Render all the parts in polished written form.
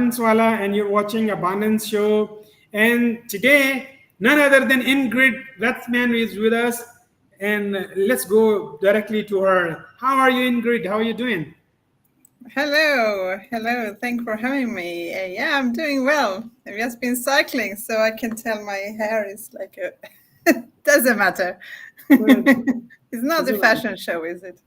Abundance Wala, and you're watching Abundance Show. And today, none other than Ingrid Rathman is with us. And let's go directly to her. How are you, Ingrid? How are you doing? Hello. Thank you for having me. Yeah, I'm doing well. I've just been cycling, so I can tell my hair is like a. Doesn't matter. Well, It's not a fashion show, is it?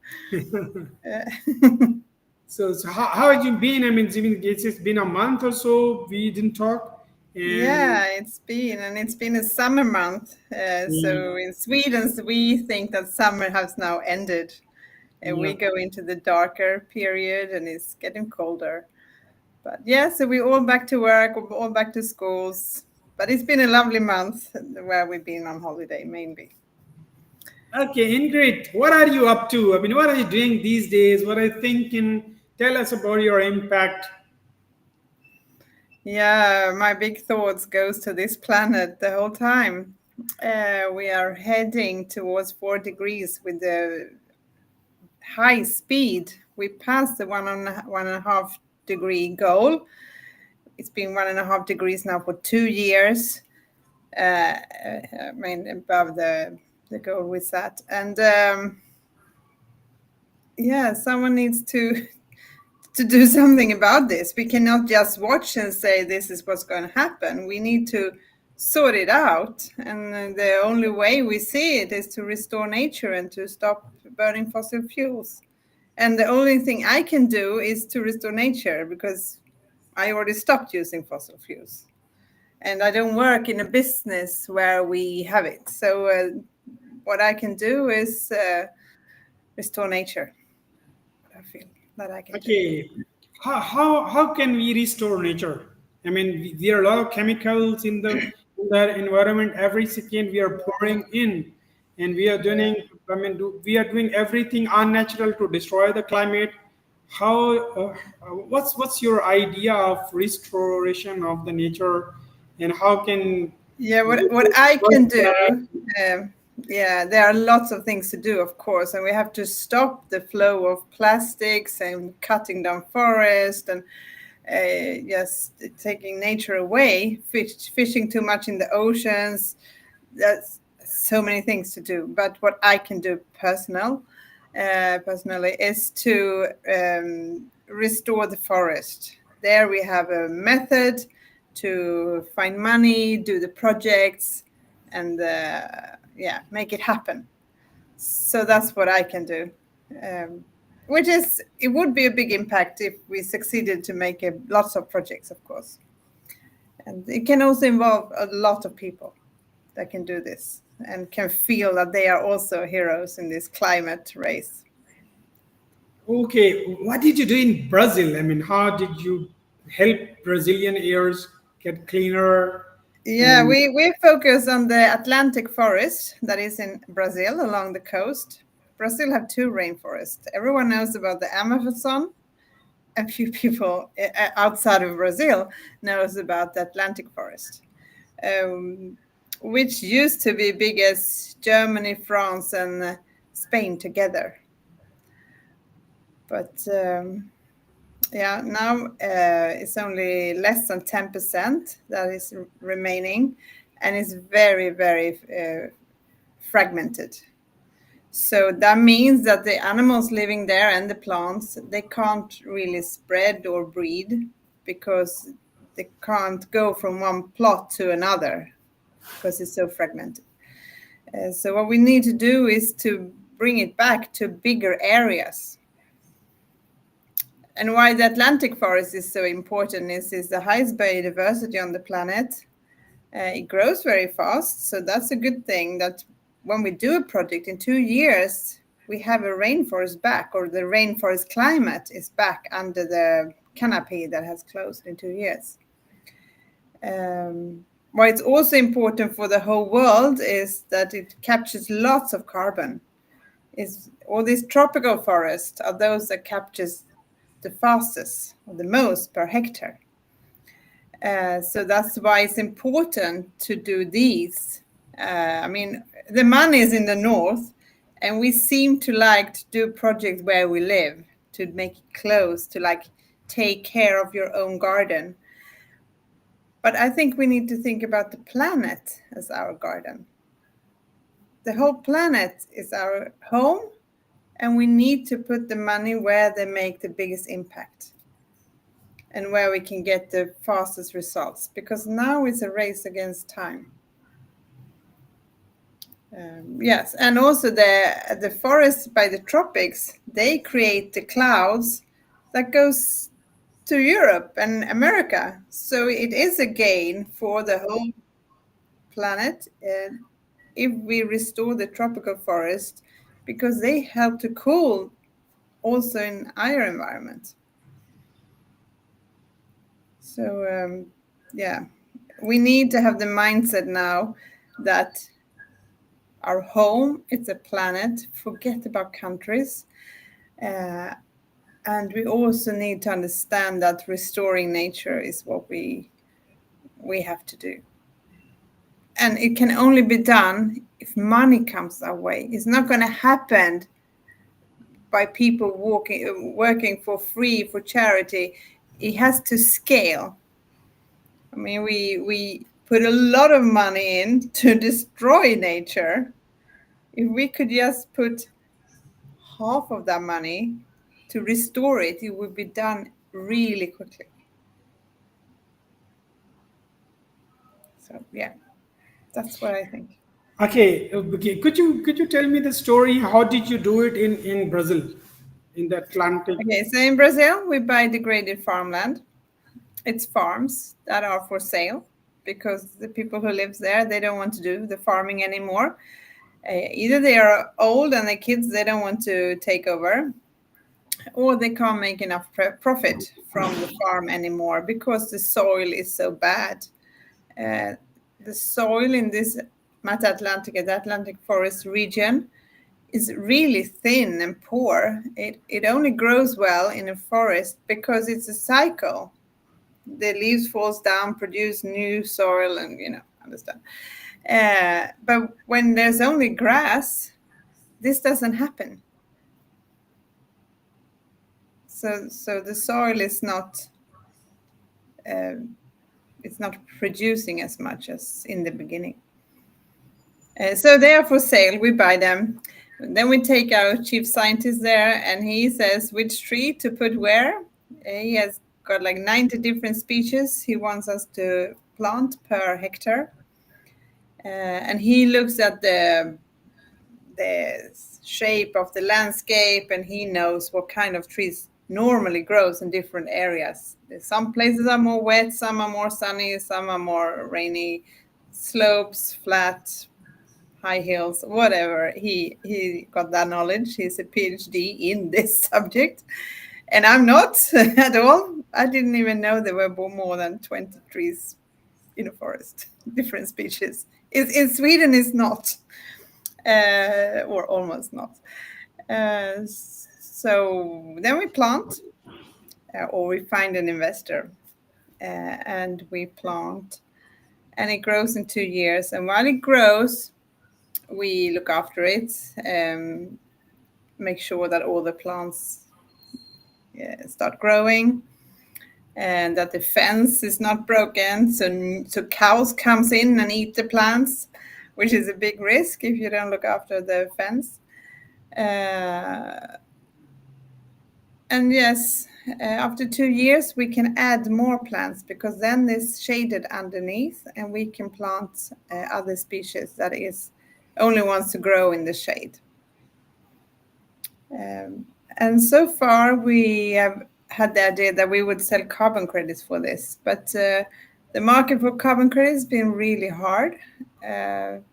so how have you been? I mean, it's been a month or so. We didn't talk. And Yeah, it's been a summer month. So in Sweden, we think that summer has now ended, and yeah. we go into the darker period, and it's getting colder. But yeah, so we're all back to work, we're all back to schools. But it's been a lovely month where we've been on holiday mainly. Okay, Ingrid, what are you up to? I mean, what are you doing these days? What are you thinking? Tell us about your impact. Yeah, my big thoughts goes to this planet the whole time. We are heading towards 4 degrees with the high speed. We passed the 1.5 degree goal. It's been 1.5 degrees now for 2 years. I mean, above the goal we set. And yeah, someone needs to do something about this. We cannot just watch and say this is what's going to happen. We need to sort it out. And the only way we see it is to restore nature and to stop burning fossil fuels. And the only thing I can do is to restore nature because I already stopped using fossil fuels. And I don't work in a business where we have it. So what I can do is restore nature. I feel that I can do. Okay, how can we restore nature? I mean, there are a lot of chemicals in the environment. Every second we are pouring in, and we are doing. I mean, we are doing everything unnatural to destroy the climate. How? What's your idea of restoration of the nature, and how can Yeah, we what I work can do, that? yeah, there are lots of things to do, of course, and we have to stop the flow of plastics and cutting down forest and just taking nature away, fishing too much in the oceans. That's so many things to do. But what I can do personally, is to restore the forest. There we have a method to find money, do the projects, and yeah, make it happen. So that's what I can do. Which is, it would be a big impact if we succeeded to make lots of projects, of course. And it can also involve a lot of people that can do this and can feel that they are also heroes in this climate race. Okay, what did you do in Brazil? I mean, how did you help Brazilian airs get cleaner? Yeah, And we focus on the Atlantic forest that is in Brazil along the coast. Brazil have two rainforests. Everyone knows about the Amazon. A few people outside of Brazil knows about the Atlantic forest, um, which used to be big as Germany, France, and Spain together. But yeah, now it's only less than 10% that is remaining, and it's very, very fragmented. So that means that the animals living there and the plants, they can't really spread or breed because they can't go from one plot to another because it's so fragmented. So what we need to do is to bring it back to bigger areas. And why the Atlantic forest is so important is the highest biodiversity on the planet. It grows very fast, so that's a good thing that when we do a project in 2 years, we have a rainforest back, or the rainforest climate is back under the canopy that has closed in 2 years. Why it's also important for the whole world is that it captures lots of carbon. Is all these tropical forests are those that captures the fastest or the most per hectare. So that's why it's important to do these. I mean, the money is in the north, and we seem to like to do projects where we live, to make it close, to like take care of your own garden. But I think we need to think about the planet as our garden. The whole planet is our home, and we need to put the money where they make the biggest impact and where we can get the fastest results, because now it's a race against time. Yes, and also the forests by the tropics, they create the clouds that goes to Europe and America. So it is a gain for the whole planet if we restore the tropical forest, because they help to cool also in our environment. So yeah, we need to have the mindset now that our home is a planet. Forget about countries. And we also need to understand that restoring nature is what we have to do. And it can only be done if money comes our way. It's not going to happen by people working for free for charity. It has to scale. I mean, we put a lot of money in to destroy nature. If we could just put half of that money to restore it, it would be done really quickly. So yeah, that's what I think. Okay, okay. Could you tell me the story? How did you do it in Brazil, in the Atlantic? Okay, so in Brazil, we buy degraded farmland. It's farms that are for sale because the people who live there, they don't want to do the farming anymore. Either they are old and the kids, they don't want to take over, or they can't make enough profit from the farm anymore because the soil is so bad. The soil in this Mata Atlantica, the Atlantic forest region, is really thin and poor. It only grows well in a forest because it's a cycle. The leaves falls down, produce new soil, and understand. But when there's only grass, this doesn't happen. So the soil is not it's not producing as much as in the beginning. So they are for sale. We buy them. Then we take our chief scientist there, and he says which tree to put where. He has got like 90 different species he wants us to plant per hectare. And he looks at the shape of the landscape, and he knows what kind of trees normally grows in different areas. Some places are more wet, some are more sunny, some are more rainy, slopes, flat, high hills, whatever. He got that knowledge. He's a PhD in this subject, and I'm not at all. I didn't even know there were more than 20 trees in a forest, different species. In Sweden, it's not, or almost not. So then we plant, or we find an investor, and we plant, and it grows in 2 years. And while it grows, we look after it, make sure that all the plants start growing, and that the fence is not broken, so cows comes in and eat the plants, which is a big risk if you don't look after the fence. And yes, after 2 years, we can add more plants because then it's shaded underneath, and we can plant other species that is only wants to grow in the shade. And so far, we have had the idea that we would sell carbon credits for this, but the market for carbon credits has been really hard. I'm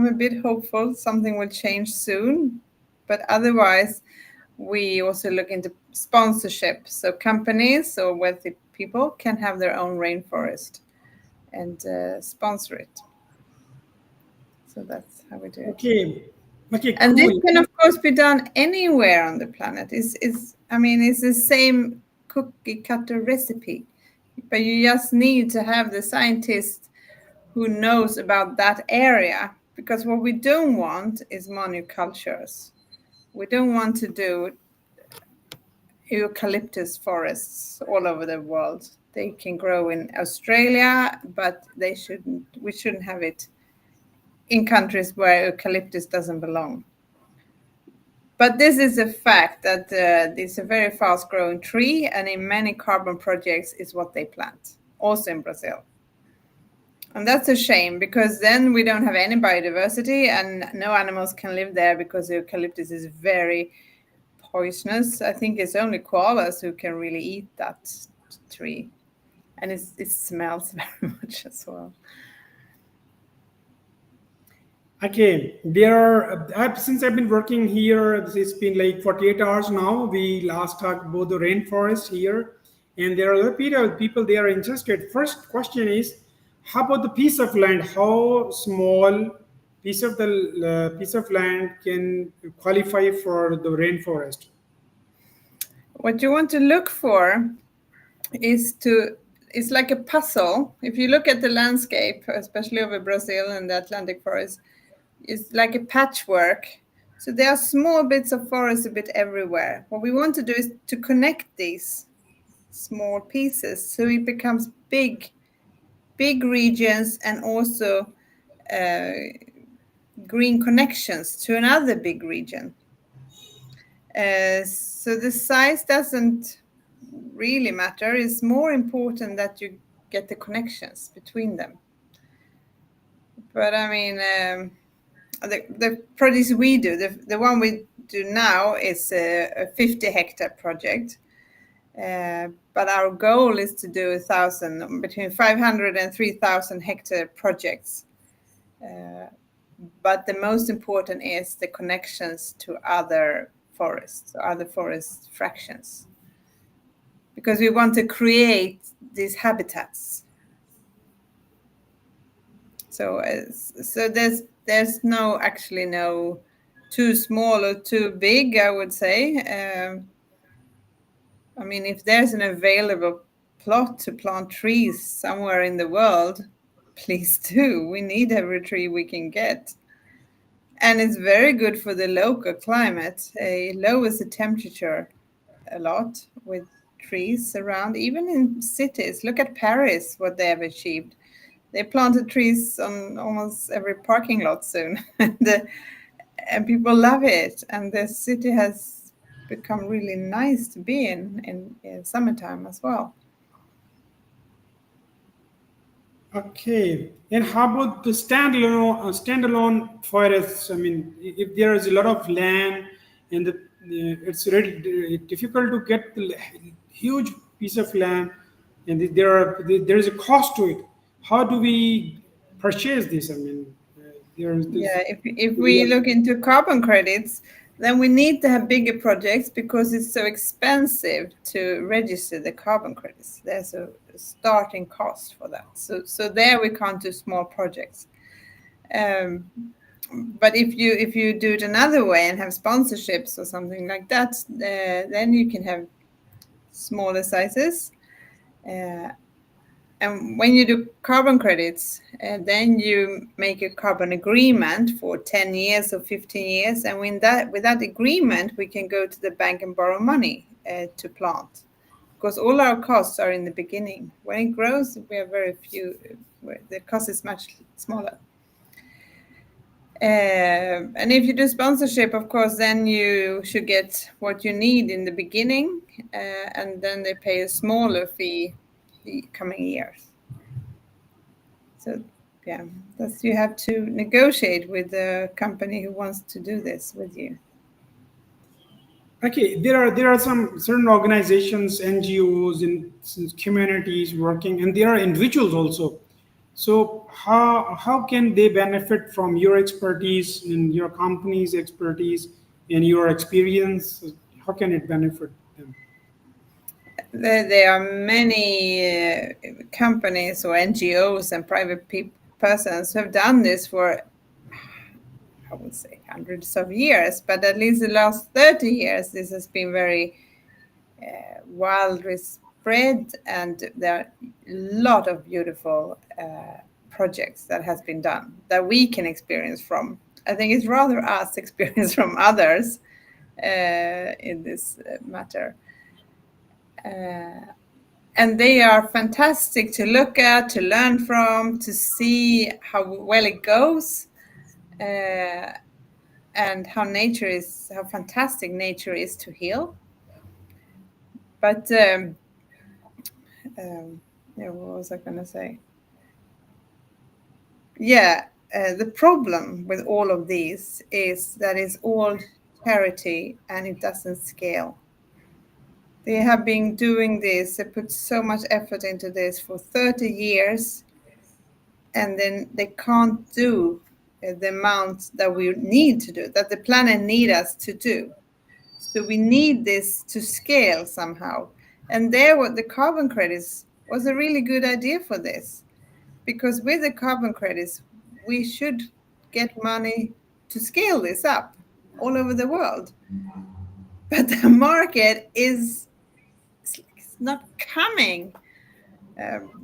a bit hopeful something will change soon, but otherwise, we also look into sponsorship. So companies or wealthy people can have their own rainforest and sponsor it. So that's how we do it. Okay, And cool. this can, of course, be done anywhere on the planet. It's the same cookie cutter recipe, but you just need to have the scientist who knows about that area. Because what we don't want is monocultures. We don't want to do eucalyptus forests all over the world. They can grow in Australia, but we shouldn't have it in countries where eucalyptus doesn't belong. But this is a fact that it's a very fast growing tree, and in many carbon projects is what they plant, also in Brazil. And that's a shame, because then we don't have any biodiversity and no animals can live there, because eucalyptus is very poisonous. I think it's only koalas who can really eat that tree. And it smells very much as well. Okay, since I've been working here, it's been like 48 hours now. We last talked about the rainforest here, and there are other people they are interested. First question is, how about the piece of land? How small piece of the piece of land can qualify for the rainforest? What you want to look for it's like a puzzle. If you look at the landscape, especially over Brazil and the Atlantic forest, it's like a patchwork. So there are small bits of forest a bit everywhere. What we want to do is to connect these small pieces so it becomes big regions, and also green connections to another big region. So the size doesn't really matter. It's more important that you get the connections between them. But I mean, the projects we do, the one we do now is a 50-hectare project. But our goal is to do between 500 and 3,000 hectare projects. But the most important is the connections to other forests, other forest fractions, because we want to create these habitats. So there's no too small or too big, I would say. I mean, if there's an available plot to plant trees somewhere in the world, please do. We need every tree we can get. And it's very good for the local climate. It lowers the temperature a lot with trees around, even in cities. Look at Paris, what they have achieved. They planted trees on almost every parking lot soon. And people love it. And the city has become really nice to be in summertime as well. Okay, and how about the standalone forests? I mean, if there is a lot of land and it's really difficult to get the huge piece of land, and there is a cost to it. How do we purchase this? I mean, there's this. Yeah, if we look into carbon credits, then we need to have bigger projects, because it's so expensive to register the carbon credits. There's a starting cost for that. So there we can't do small projects. But if you do it another way and have sponsorships or something like that, then you can have smaller sizes. And when you do carbon credits, then you make a carbon agreement for 10 years or 15 years. And with that agreement, we can go to the bank and borrow money to plant. Because all our costs are in the beginning. When it grows, we have very few, the cost is much smaller. And if you do sponsorship, of course, then you should get what you need in the beginning, and then they pay a smaller fee the coming years. So yeah, you have to negotiate with the company who wants to do this with you. Okay, there are some certain organizations, NGOs, and communities working, and there are individuals also. So how can they benefit from your expertise and your company's expertise and your experience? How can it benefit them? There are many companies or NGOs and private persons who have done this for, I would say, hundreds of years, but at least the last 30 years, this has been very widely spread, and there are a lot of beautiful projects that has been done that we can experience from. I think it's rather us experience from others in this matter. And they are fantastic to look at, to learn from, to see how well it goes, and how fantastic nature is to heal. But yeah, what was I going to say? Yeah, the problem with all of these is that it's all charity and it doesn't scale. They have been doing this, they put so much effort into this for 30 years, and then they can't do the amount that we need to do, that the planet needs us to do. So we need this to scale somehow. And there, what the carbon credits was a really good idea for this, because with the carbon credits, we should get money to scale this up all over the world. But the market is not coming.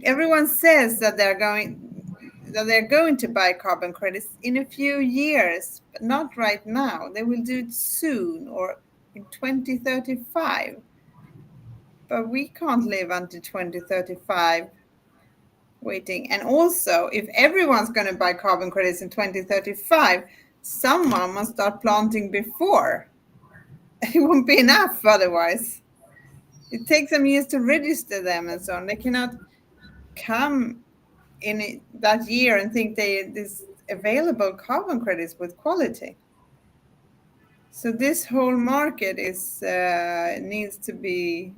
Everyone says that they're going to buy carbon credits in a few years, but not right now. They will do it soon or in 2035. But we can't live until 2035 waiting. And also, if everyone's going to buy carbon credits in 2035, someone must start planting before. It won't be enough otherwise. It takes some years to register them and so on. They cannot come in that year and think this available carbon credits with quality. So this whole market needs to be,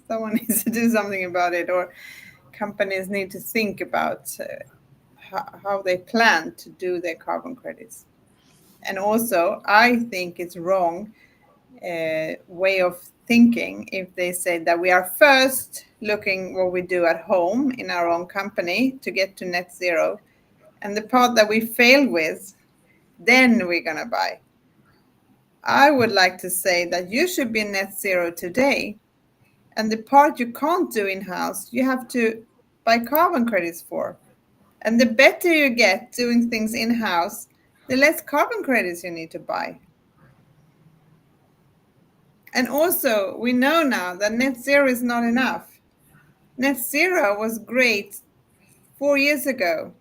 someone needs to do something about it, or companies need to think about how they plan to do their carbon credits. And also, I think it's wrong way of thinking if they say that we are first looking what we do at home in our own company to get to net zero, and the part that we failed with, then we're going to buy. I would like to say that you should be net zero today, and the part you can't do in-house, you have to buy carbon credits for. And the better you get doing things in-house, the less carbon credits you need to buy. And also, we know now that net zero is not enough. Net zero was great 4 years ago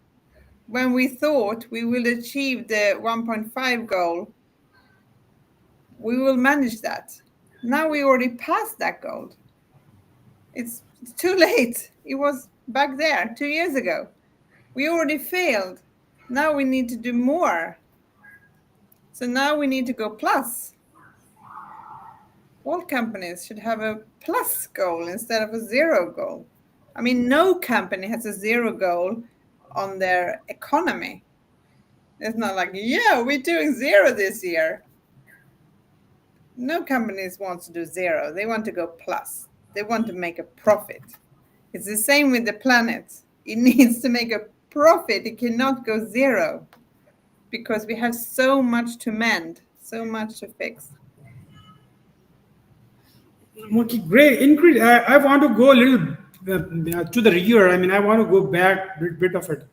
when we thought we will achieve the 1.5 goal. We will manage that. Now we already passed that goal. It's too late. It was back there 2 years ago. We already failed. Now we need to do more. So now we need to go plus. All companies should have a plus goal instead of a zero goal. I mean, no company has a zero goal on their economy. It's not like, yeah, we're doing zero this year. No companies want to do zero. They want to go plus. They want to make a profit. It's the same with the planet. It needs to make a profit. It cannot go zero because we have so much to mend, so much to fix. Okay, great. Increase. I want to go a little to the rear. I mean, I want to go back a bit of it.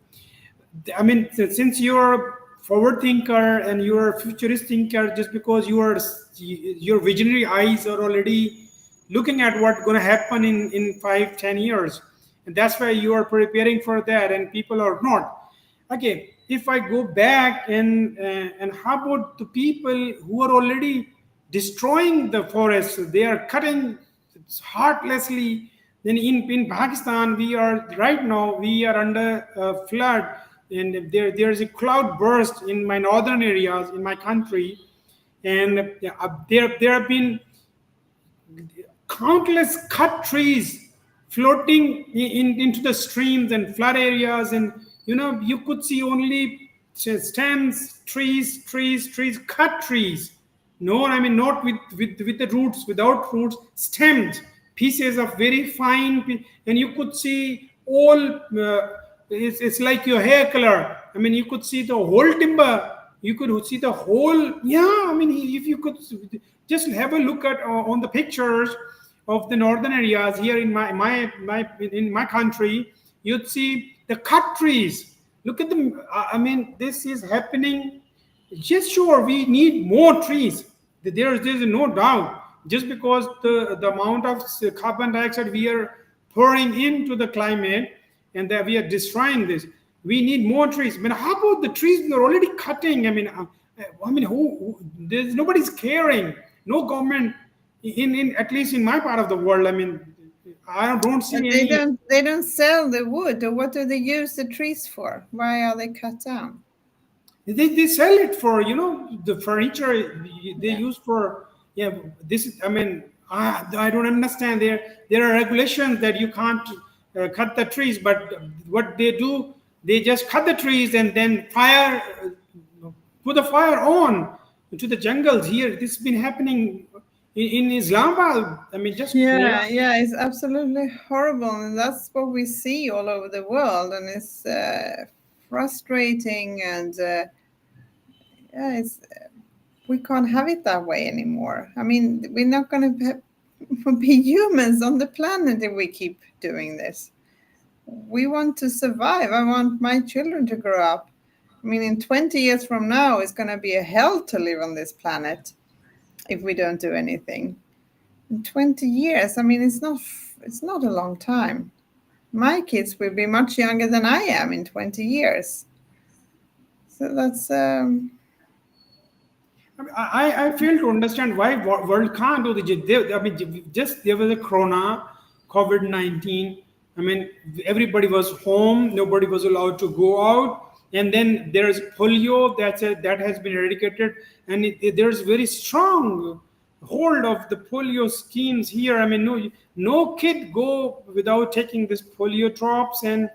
I mean, since you're forward thinker and you're futurist thinker, just because your visionary eyes are already looking at what's going to happen in 5-10 years, and that's why you are preparing for that, and people are not. Okay, if I go back and how about the people who are already destroying the forests? They are cutting heartlessly. Then in Pakistan, we are under a flood, and there's a cloud burst in my northern areas in my country, and there have been countless cut trees floating into the streams and flood areas, and you could see only stems, trees, cut trees. No, I mean not with the roots, without roots, stemmed pieces of very fine, and you could see all. It's like your hair color. I mean, you could see the whole timber. You could see the whole. Yeah, I mean, if you could just have a look at on the pictures of the northern areas here in my country, you'd see the cut trees. Look at them. I mean, this is happening. Just sure, we need more trees. There's no doubt. Just because the amount of carbon dioxide we are pouring into the climate, and that we are destroying this. We need more trees. I mean, how about the trees we are already cutting? Who there's nobody's caring. No government in at least in my part of the world. I mean, I don't see But any. they don't sell the wood, or what do they use the trees for? Why are they cut down? They sell it for the furniture they Yeah. use for. Yeah, this I mean, I don't understand. There are regulations that you can't cut the trees, but what they do, they just cut the trees and then put the fire on to the jungles. Here this has been happening in Islamabad. I mean, just Yeah, it's absolutely horrible, and that's what we see all over the world, and it's frustrating, and yeah, it's we can't have it that way anymore. I mean, we're not going to be humans on the planet if we keep doing this. We want to survive. I want my children to grow up. I mean, in 20 years from now, it's going to be a hell to live on this planet if we don't do anything. In 20 years, I mean, it's not a long time. My kids will be much younger than I am in 20 years. So that's I fail to understand why world can't do I mean, just there was a Corona, COVID-19. I mean, everybody was home, nobody was allowed to go out, and then there's polio that has been eradicated, and there's very strong hold of the polio schemes here. I mean, no kid go without taking this polio drops and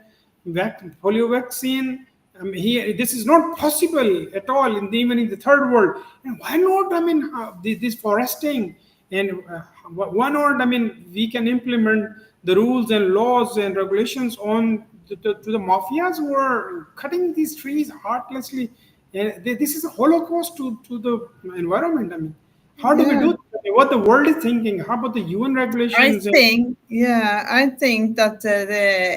polio vaccine. Here, this is not possible at all, even in the third world. And why not? I mean, this foresting, and why not? I mean, we can implement the rules and laws and regulations on to the mafias who are cutting these trees heartlessly. And this is a holocaust to the environment. I mean, how do we yeah. do that? What the world is thinking? How about the UN regulations? I think that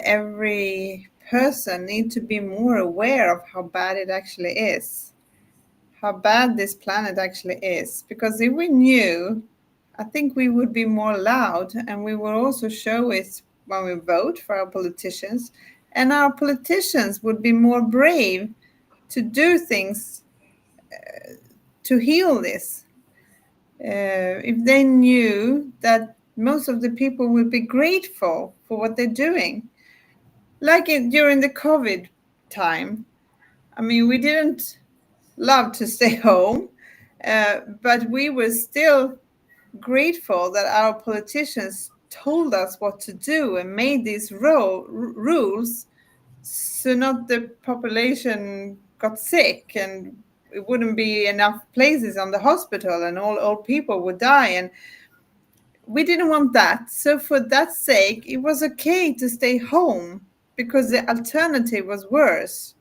every person needs to be more aware of how bad it actually is, how bad this planet actually is. Because if we knew, I think we would be more loud, and we will also show it when we vote for our politicians. And our politicians would be more brave to do things to heal this. If they knew that most of the people would be grateful for what they're doing. Like during the COVID time, I mean, we didn't love to stay home, but we were still grateful that our politicians told us what to do and made these rules so not the population got sick and it wouldn't be enough places on the hospital and all old people would die. And we didn't want that. So for that sake, it was okay to stay home because the alternative was worse.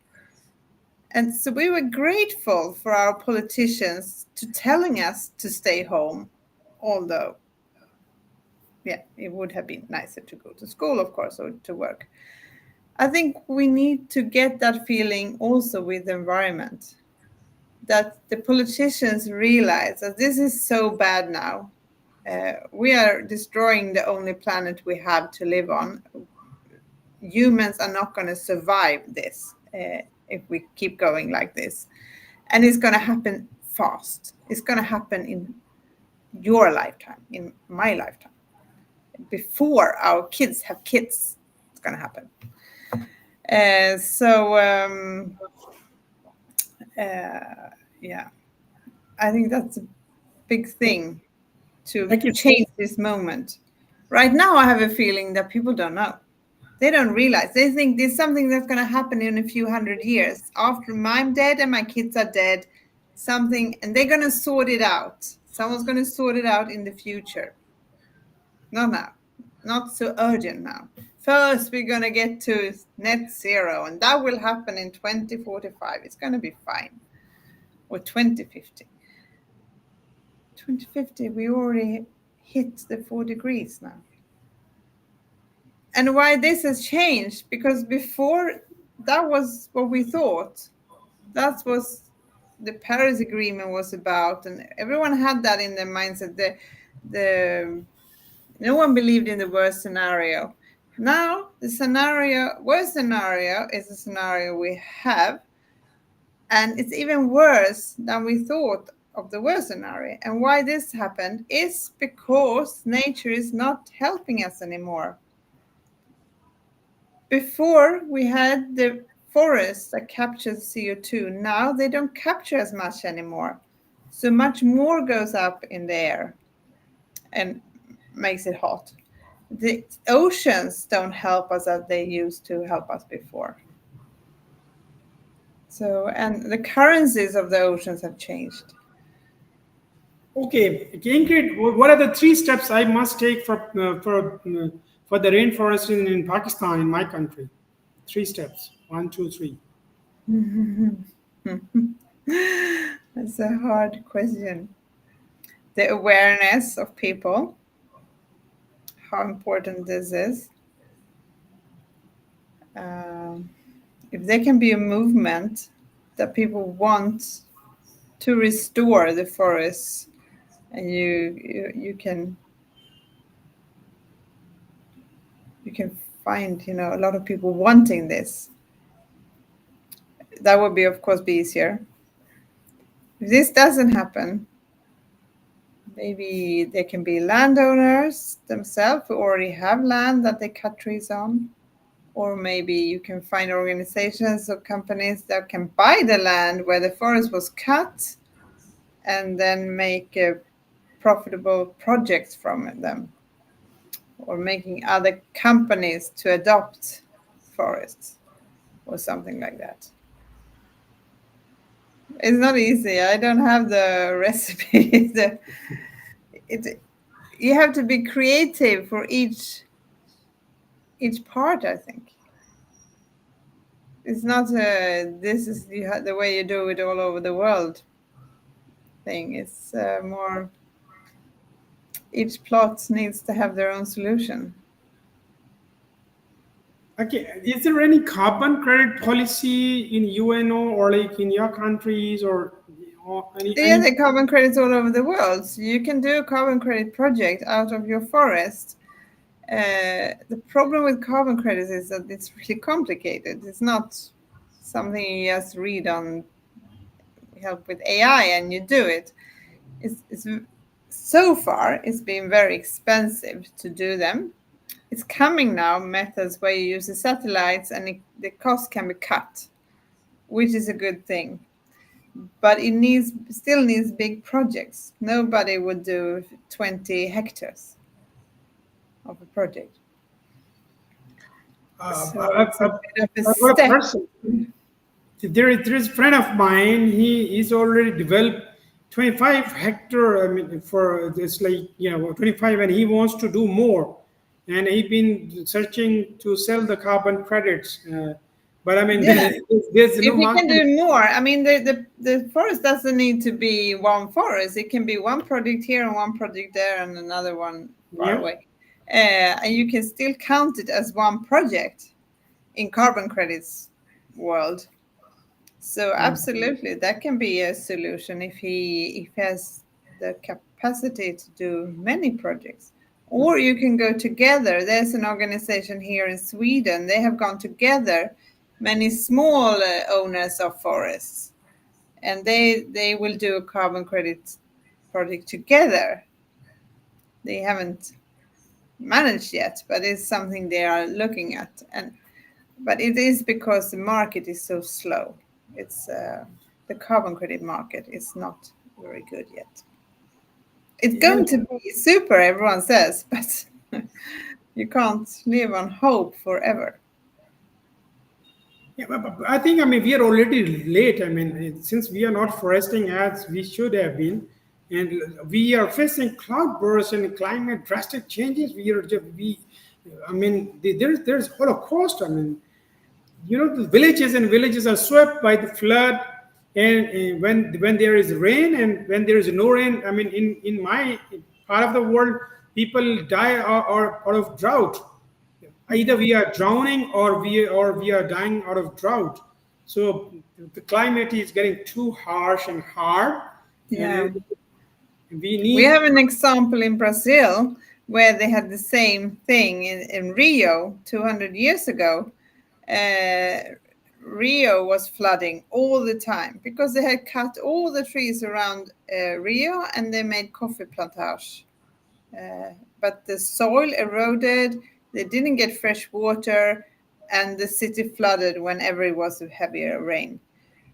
And so we were grateful for our politicians to telling us to stay home, although, yeah, it would have been nicer to go to school, of course, or to work. I think we need to get that feeling also with the environment, that the politicians realize that this is so bad now. We are destroying the only planet we have to live on. Humans are not going to survive this if we keep going like this. And it's going to happen fast. It's going to happen in your lifetime, in my lifetime. Before our kids have kids, it's going to happen. Yeah, I think that's a big thing to change this moment. Right now, I have a feeling that people don't know. They don't realize. They think there's something that's going to happen in a few hundred years. After I'm dead and my kids are dead, something, and they're going to sort it out. Someone's going to sort it out in the future. Not now. Not so urgent now. First, we're going to get to net zero, and that will happen in 2045. It's going to be fine. Or 2050. 2050, we already hit the 4 degrees now. And why this has changed? Because before, that was what we thought. That was the Paris Agreement was about, and everyone had that in their mindset. No one believed in the worst scenario. Now, the worst scenario is the scenario we have, and it's even worse than we thought of the worst scenario. And why this happened is because nature is not helping us anymore. Before we had the forests that captured CO2, now they don't capture as much anymore. So much more goes up in the air and makes it hot. The oceans don't help us as they used to help us before. So, and the currencies of the oceans have changed. Okay, Ingrid, what are the 3 steps I must take for the rainforest in Pakistan, in my country? 3 steps. 1, 2, 3. That's a hard question. The awareness of people, how important this is. If there can be a movement that people want to restore the forests, and you can find a lot of people wanting this, that would be of course be easier. If this doesn't happen, maybe there can be landowners themselves who already have land that they cut trees on, or maybe you can find organizations or companies that can buy the land where the forest was cut and then make profitable projects from them, or making other companies to adopt forests or something like that. It's not easy. I don't have the recipe. You have to be creative for each part, I think. It's not this is the way you do it all over the world thing. It's more each plot needs to have their own solution. Okay, is there any carbon credit policy in UNO or like in your countries or Yeah, the carbon credits all over the world. So you can do a carbon credit project out of your forest. The problem with carbon credits is that it's really complicated. It's not something you just read on help with AI and you do it. It's so far it's been very expensive to do them. It's coming now methods where you use the satellites and the cost can be cut, which is a good thing. But it still needs big projects. Nobody would do 20 hectares of a project. So it's a bit of a I've got a step. person. There is a friend of mine. He's already developed 25 hectare. I mean, for this, like 25, and he wants to do more. And he's been searching to sell the carbon credits. But I mean, Yeah. there's If no we can market. do more, I mean, the forest doesn't need to be one forest. It can be one project here and one project there and another one far Yeah. away. And you can still count it as one project in carbon credits world. So absolutely, that can be a solution if he has the capacity to do many projects. Or you can go together. There's an organization here in Sweden. They have gone together, many small owners of forests, and they will do a carbon credit project together. They haven't managed yet, but it's something they are looking at. But it is because the market is so slow. It's the carbon credit market is not very good yet. It's going to be super, everyone says, but you can't live on hope forever. Yeah, but I think, I mean, we are already late. I mean, since we are not foresting as we should have been, and we are facing cloudbursts and climate drastic changes. I mean, there's Holocaust. I mean, the villages are swept by the flood, and when there is rain and when there is no rain, I mean, in my part of the world, people die or out of drought. Either we are drowning or we are dying out of drought. So the climate is getting too harsh and hard. Yeah. And we We need. have an example in Brazil where they had the same thing in Rio 200 years ago. Rio was flooding all the time because they had cut all the trees around Rio and they made coffee plantage. But the soil eroded, they didn't get fresh water, and the city flooded whenever it was a heavier rain.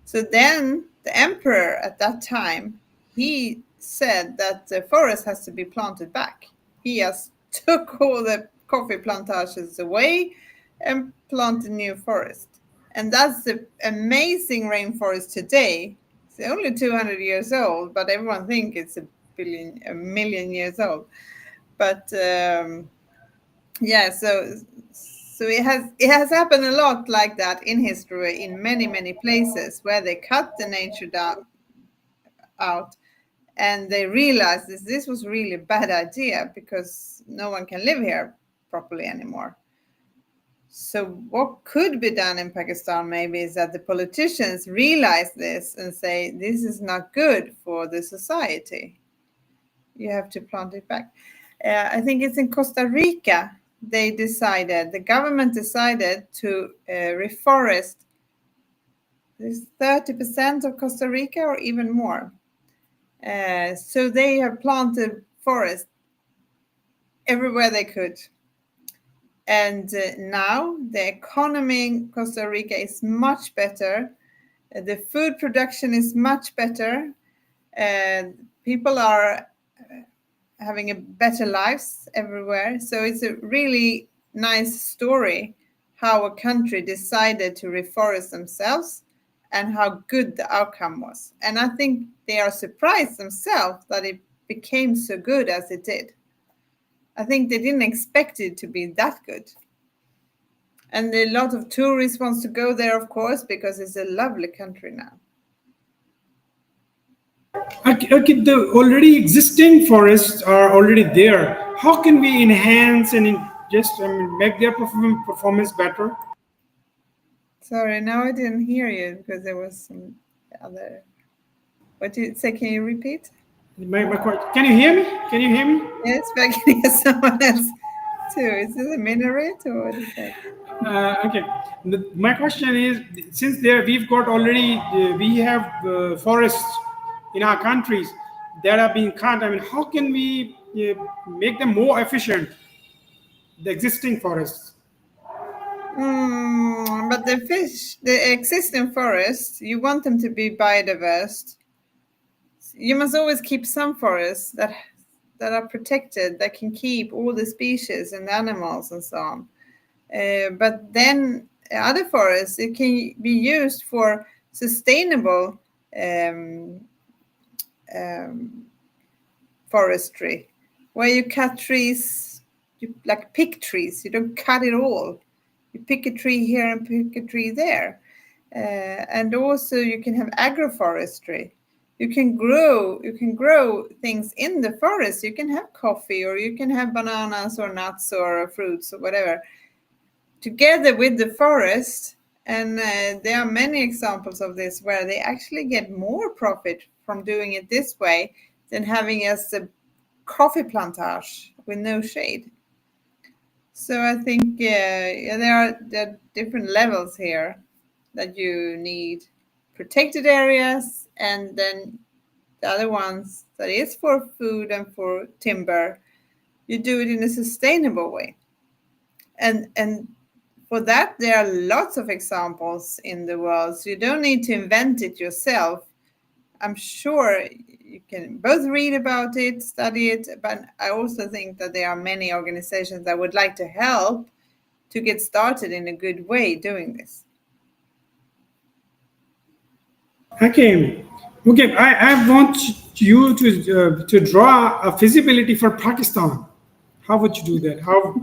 So then the emperor at that time, he said that the forest has to be planted back. He just took all the coffee plantations away and planted new forest. And that's the amazing rainforest today. It's only 200 years old, but everyone thinks it's a million years old. But yeah, so it has happened a lot like that in history in many places where they cut the nature down out, and they realized this was really a bad idea because no one can live here properly anymore. So what could be done in Pakistan maybe is that the politicians realize this and say this is not good for the society. You have to plant it back. I think it's in Costa Rica. The government decided to reforest this 30% of Costa Rica or even more. So they have planted forest everywhere they could. And now the economy in Costa Rica is much better. The food production is much better. People are having a better lives everywhere. So it's a really nice story how a country decided to reforest themselves and how good the outcome was. And I think they are surprised themselves that it became so good as it did. I think they didn't expect it to be that good. And a lot of tourists want to go there, of course, because it's a lovely country now. Okay, the already existing forests are already there. How can we enhance and just make their performance better? Sorry, now I didn't hear you because there was some other. What did you say? Can you repeat? Can you hear me? Can you hear me? Yes, but I can hear someone else too. Is this a minaret or what is that? Okay. My question is, since there we've got already, we have forests in our countries that are being cut. I mean, how can we make them more efficient? The existing forests. But the existing forests, you want them to be biodiverse. You must always keep some forests that are protected, that can keep all the species and animals and so on. But then other forests, it can be used for sustainable forestry, where you cut trees, like pick trees. You don't cut it all. You pick a tree here and pick a tree there. And also you can have agroforestry. You can grow things in the forest. You can have coffee, or you can have bananas or nuts or fruits or whatever together with the forest. And there are many examples of this where they actually get more profit from doing it this way than having as a coffee plantage with no shade. So I think there are different levels here that you need. Protected areas, and then the other ones that is for food and for timber, you do it in a sustainable way. And for that, there are lots of examples in the world. So you don't need to invent it yourself. I'm sure you can both read about it, study it, but I also think that there are many organizations that would like to help to get started in a good way doing this. Okay. I want you to draw a feasibility for Pakistan. How would you do that? How?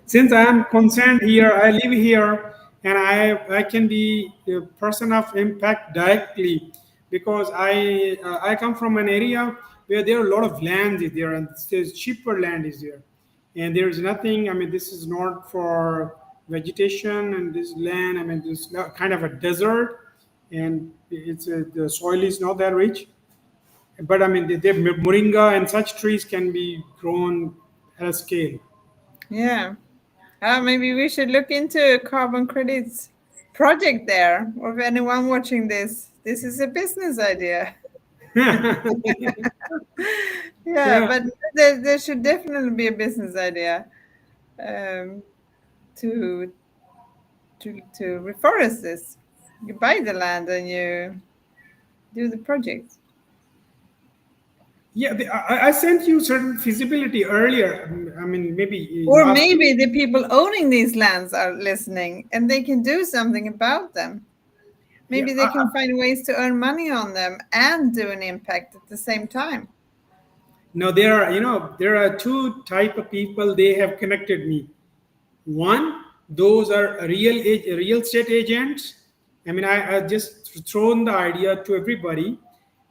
Since I am concerned here, I live here, and I can be a person of impact directly, because I come from an area where there are a lot of land is there, and there's cheaper land is there, and there is nothing. I mean, this is not for vegetation, and this land. I mean, this kind of a desert, and the soil is not that rich, but I mean, the moringa and such trees can be grown at a scale. Yeah. Maybe we should look into a carbon credits project there. Or if anyone watching this is a business idea. Yeah, Yeah. but there should definitely be a business idea to to reforest this. You buy the land and you do the project. Yeah, I sent you certain feasibility earlier. I mean, maybe Or last. maybe the people owning these lands are listening and they can do something about them. Maybe Yeah, they can find ways to earn money on them and do an impact at the same time. now there are two type of people. They have connected me. One, those are real estate agents. I mean, I just thrown the idea to everybody,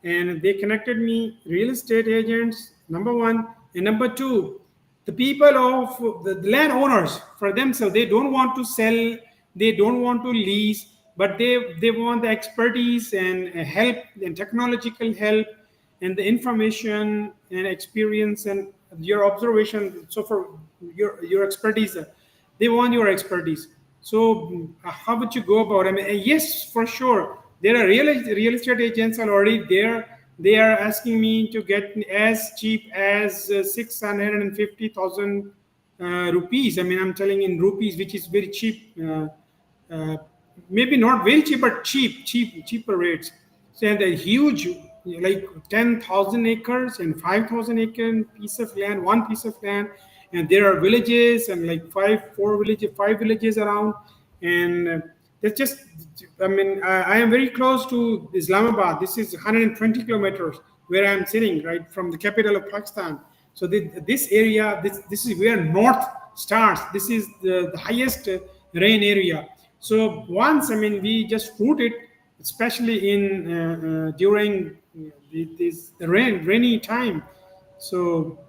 and they connected me. Real estate agents, number one, and number two, the people of the landowners for themselves. They don't want to sell, they don't want to lease, but they want the expertise and help and technological help and the information and experience and your observation. So for your expertise, they want your expertise. So how would you go about it? I mean, yes, for sure, there are real estate agents are already there. They are asking me to get as cheap as 650,000 rupees. I mean, I'm telling in rupees, which is very cheap. Uh, Maybe not very cheap, but cheaper rates. So and a huge, like 10,000 acres and 5,000 acre piece of land, one piece of land, and there are villages and like five villages around, and it's just. I mean, I am very close to Islamabad. This is 120 kilometers where I am sitting, right from the capital of Pakistan. So this area, this is where north starts. This is the highest rain area. So once, I mean, we just root it, especially in during the rainy time. So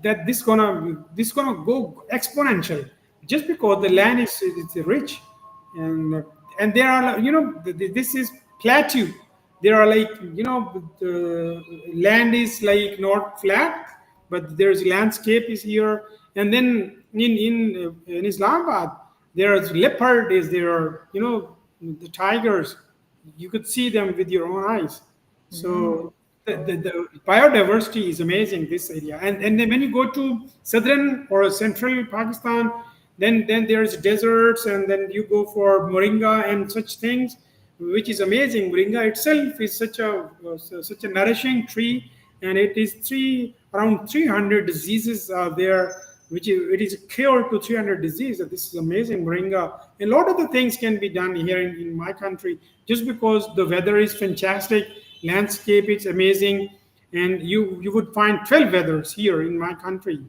that this gonna go exponential just because the land is it's rich, and and there are this is plateau. There are like the land is like not flat, but there's landscape is here, and then in Islamabad there's leopard is there, the tigers, you could see them with your own eyes. So the biodiversity is amazing this area, and then when you go to southern or central Pakistan, then there's deserts, and then you go for moringa and such things, which is amazing. Moringa itself is such a nourishing tree, and it is around 300 diseases are there, which is it is a cure to 300 diseases. This is amazing moringa. A lot of the things can be done here in my country just because the weather is fantastic, landscape is amazing, and you would find 12 weathers here in my country,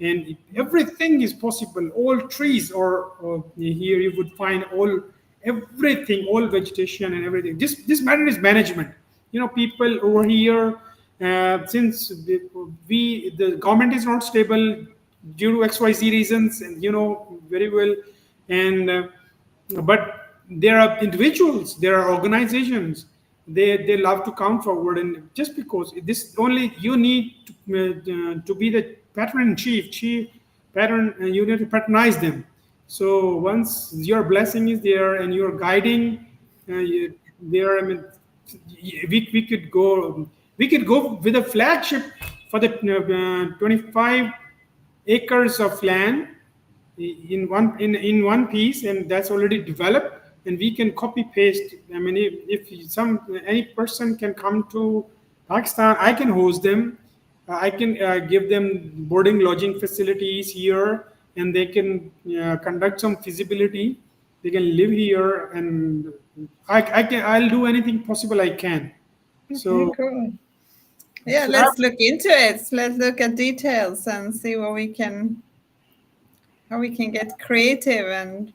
and everything is possible. All trees or here you would find all everything, all vegetation and everything. This matter is management. People over here, since the government is not stable due to XYZ reasons, and very well, and but there are individuals, there are organizations. They love to come forward, and just because this only you need to be the patron in chief patron, and you need to patronize them. So once your blessing is there and you're guiding there, I mean, we could go with a flagship for the 25 acres of land in one piece, and that's already developed, and we can copy paste. I mean, if any person can come to Pakistan, I can host them. I can give them boarding lodging facilities here, and they can conduct some feasibility. They can live here, and I'll do anything possible I can. So Cool. Yeah, so let's look into it. Let's look at details and see how we can get creative and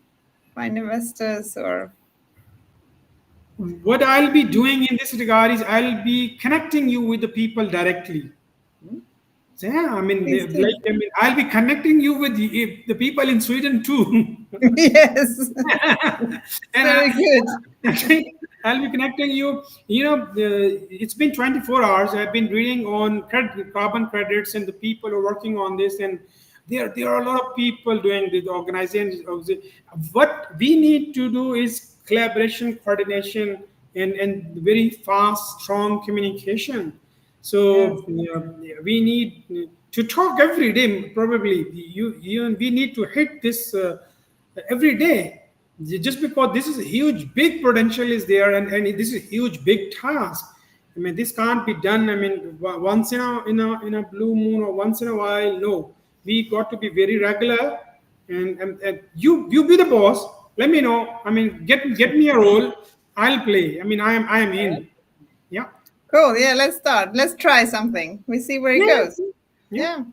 find investors or what I'll be doing in this regard is I'll be connecting you with the people directly. So, yeah, I mean, Please do. I'll be connecting you with the people in Sweden too. Yes, And very good. I'll be connecting you. It's been 24 hours. I've been reading on carbon credits and the people who are working on this, and there are a lot of people doing the organization. What we need to do is collaboration, coordination, and very fast, strong communication. Yes. So we need to talk every day. Probably you and we need to hit this every day, just because this is a huge big potential is there, and this is a huge big task. I mean, this can't be done, I mean, once in a blue moon or once in a while. No, we got to be very regular. And you be the boss. Let me know. I mean, get me a role. I'll play. I mean, I am in. Yeah. Cool. Yeah, let's start. Let's try something. We see where it Yeah. goes. Yeah. Yeah.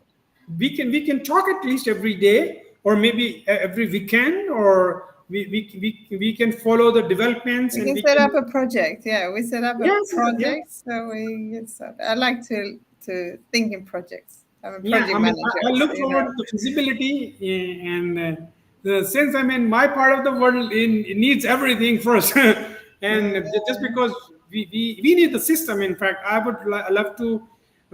We can talk at least every day, or maybe every weekend, or we can follow the developments, We and can we set up can. a project. Yeah, we set up a Yes, yeah, project so we get started. I like to think in projects. I'm a yeah. project I mean, I manager, so look forward to feasibility, and since I'm in my part of the world, it needs everything first, and just because we need the system. In fact, I would love to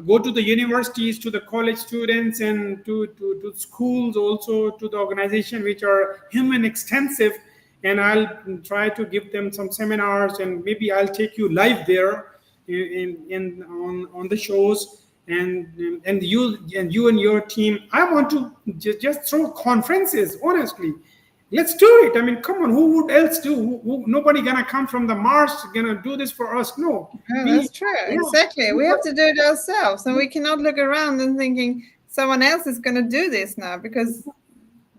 go to the universities, to the college students, and to schools, also to the organization which are human extensive, and I'll try to give them some seminars, and maybe I'll take you live there in on the shows, and you and your team. I want to just throw conferences. Honestly, let's do it. I mean, come on, who would else do? Nobody gonna come from the Mars gonna do this for us. No, yeah, we that's true. yeah. Exactly. We have to do it ourselves, and we cannot look around and thinking someone else is going to do this now because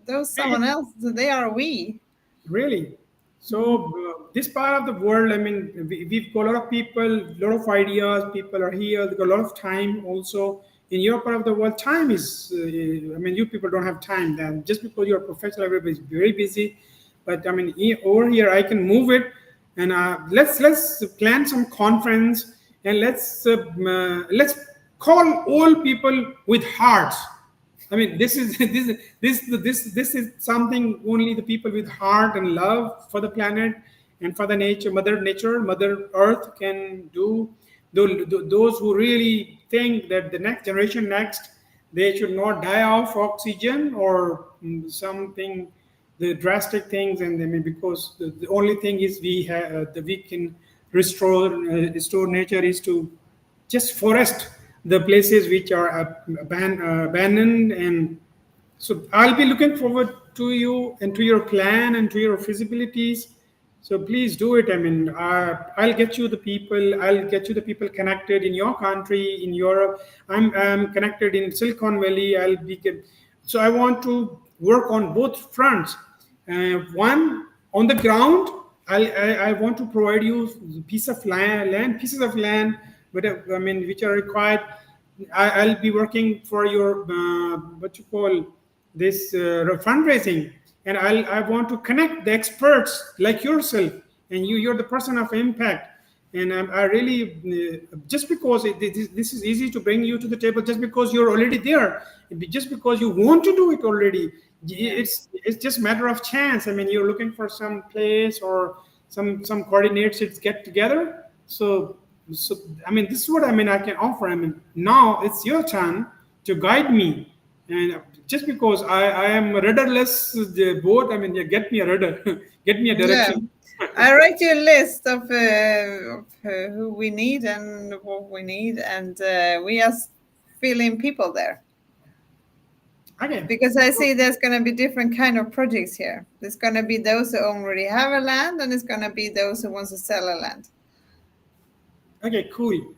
those someone else, they are we. Really. So this part of the world, I mean, we've got a lot of people, a lot of ideas. People are here. They've got a lot of time. Also, in your part of the world, time is. I mean, you people don't have time. Then just because you're a professional, everybody's very busy. But I mean, over here, I can move it, and let's plan some conference, and let's call all people with hearts. I mean, this is this is something only the people with heart and love for the planet and for the nature, Mother Nature, Mother Earth can do. Those who really think that the next generation next, they should not die of oxygen or something, the drastic things, and I mean, because the only thing is that we can restore nature is to just forest the places which are abandoned. And so I'll be looking forward to you and to your plan and to your feasibilities. So please do it. I mean, I'll get you the people. I'll get you the people connected in your country, in Europe. I'm connected in Silicon Valley. So I want to work on both fronts. One on the ground. I want to provide you pieces of land, but I mean, which are required. I'll be working for your what you call this fundraising, and I want to connect the experts like yourself, and you're the person of impact. And I really just because this is easy to bring you to the table, just because you're already there, just because you want to do it already. It's just matter of chance. I mean, you're looking for some place or some coordinates to get together. So I mean, this is what I mean I can offer. I mean, now it's your turn to guide me, and just because I am a rudderless boat, I mean, yeah, get me a rudder, get me a Yeah. direction. I write you a list of who we need and what we need, and we just fill in people there. Okay. Because I see there's going to be different kind of projects here. There's going to be those who already have a land, and it's going to be those who want to sell a land. Okay, cool.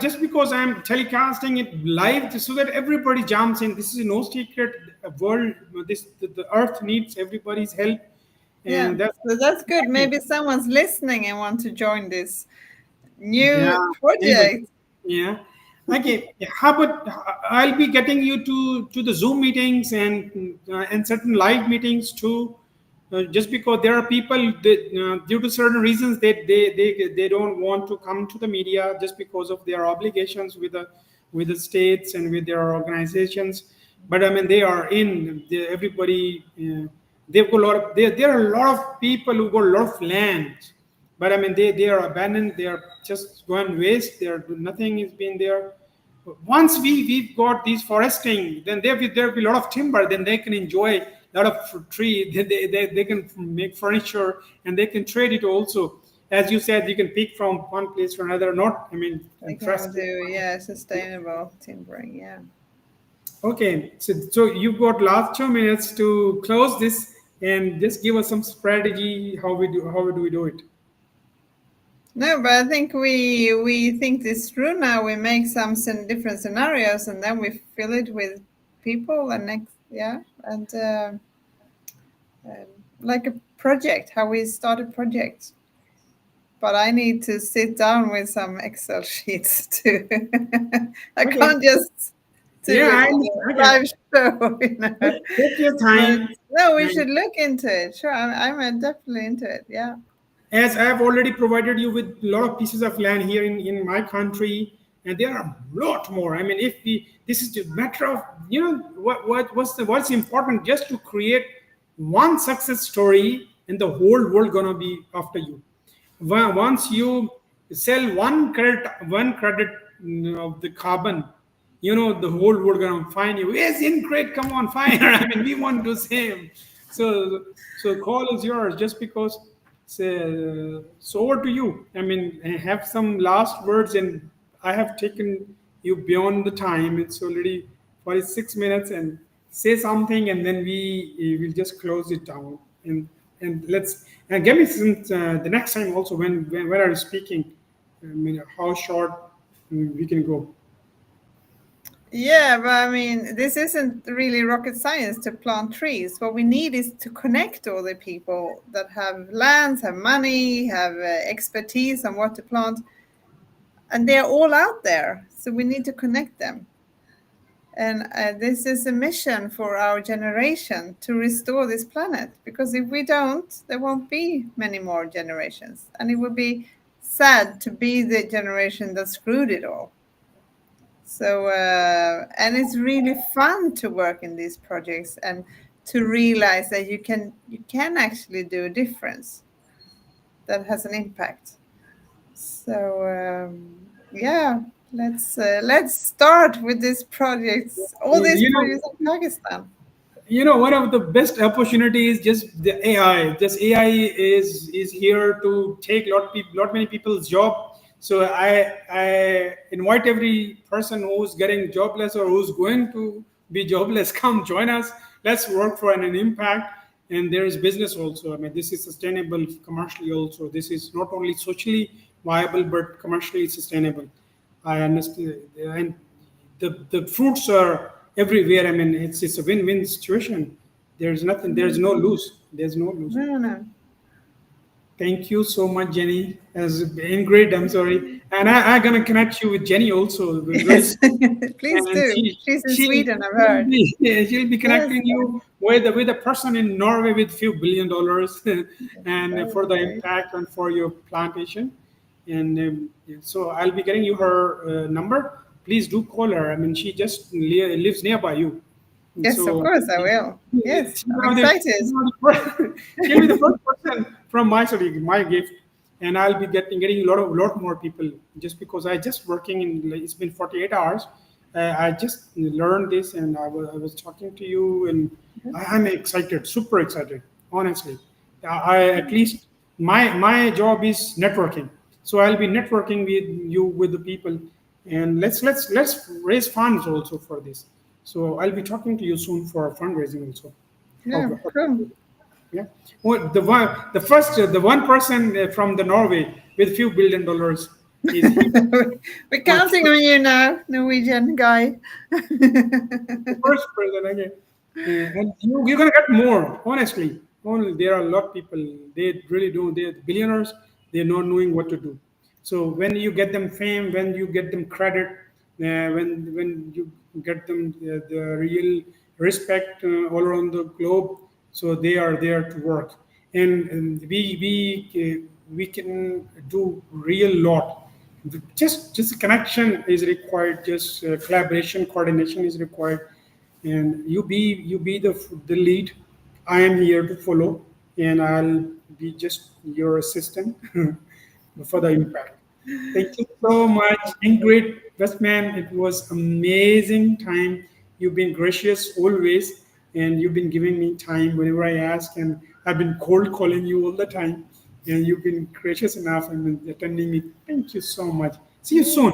Just because I'm telecasting it live, so that everybody jumps in. This is no secret world. The Earth needs everybody's help, and Yeah, so that's good. Maybe someone's listening and want to join this new yeah, project. yeah. Okay. How about I'll be getting you to the Zoom meetings and certain live meetings too. Just because there are people that due to certain reasons they don't want to come to the media just because of their obligations with the states and with their organizations. But I mean, they are everybody they've got a lot of there are a lot of people who got a lot of land, but I mean they are abandoned. They are just gone waste. They are nothing is being there. Once we've got these foresting, then there will be a lot of timber. Then they can enjoy a lot of tree. They can make furniture and they can trade it also. As you said, you can pick from one place to another. Not, I mean, They can trust. do, yeah, sustainable timbering. Yeah. Okay, so you've got last 2 minutes to close this and just give us some strategy how do we do it? No, but I think we think this through now. We make some different scenarios, and then we fill it with people, and like a project, how we start a project. But I need to sit down with some Excel sheets too. I Okay. can't just do Yeah, it in a live show. Take your time. No, we should look into it. Sure, I'm definitely into it. Yeah. As I have already provided you with a lot of pieces of land here in my country, and there are a lot more. I mean, if we this is a matter of what's important just to create one success story, and the whole world gonna be after you. Once you sell one credit of the carbon, the whole world gonna find you. Yes, in great, come on, fire. I mean, we want to save. So call is yours. Just because. So over to you. I mean, have some last words, and I have taken you beyond the time. It's already 46 minutes, and say something, and then we will just close it down. And let's and give me some the next time also when are you speaking? I mean, how short we can go. Yeah, but I mean, this isn't really rocket science to plant trees. What we need is to connect all the people that have lands, have money, have expertise on what to plant, and they're all out there. So we need to connect them. And this is a mission for our generation to restore this planet. Because if we don't, there won't be many more generations. And it would be sad to be the generation that screwed it all. So, and it's really fun to work in these projects and to realize that you can actually do a difference that has an impact. So, yeah. Let's start with these projects. All these projects in Pakistan. One of the best opportunities just the AI. Just AI is here to take lot many people's job. So I invite every person who's getting jobless or who's going to be jobless, come join us. Let's work for an impact. And there is business also. I mean, this is sustainable commercially also. This is not only socially viable but commercially sustainable. I understand, and the fruits are everywhere. I mean, it's a win-win situation. There's nothing. There's no lose. There's no lose. No. Thank you so much, Jenny. As Ingrid, I'm sorry, and I'm gonna connect you with Jenny also. Yes, please do. She's in Sweden, I've heard. She'll be connecting you with a person in Norway with few $1 billion, and for the impact and for your plantation. And so I'll be getting you her number. Please do call her. I mean, she just lives nearby you. Yes, So of course I will. Yes, I'm excited. She'll be the first person from my study, my gift, and I'll be getting a lot more people just because I just working in. It's been 48 hours. I just learned this, and I was talking to you, and I'm excited, super excited, honestly. I at least my job is networking, so I'll be networking with you with the people, and let's raise funds also for this. So I'll be talking to you soon for fundraising also. Yeah, cool. Yeah. Well, the one person from the Norway with few $1 billion is We're counting on you now, Norwegian guy. the first person again. And you're gonna get more, honestly. Only there are a lot of people. They really don't. They're billionaires. They're not knowing what to do. So when you get them fame, when you get them credit, when you get them the real respect all around the globe, so they are there to work, and we can do real lot. Just a connection is required. Just collaboration, coordination is required, and you be the lead. I am here to follow, and I'll be just your assistant. for the impact. Thank you so much, Ingrid Westman. It was amazing time. You've been gracious always, and you've been giving me time whenever I ask, and I've been cold calling you all the time, and you've been gracious enough and attending me. Thank you so much. See you soon.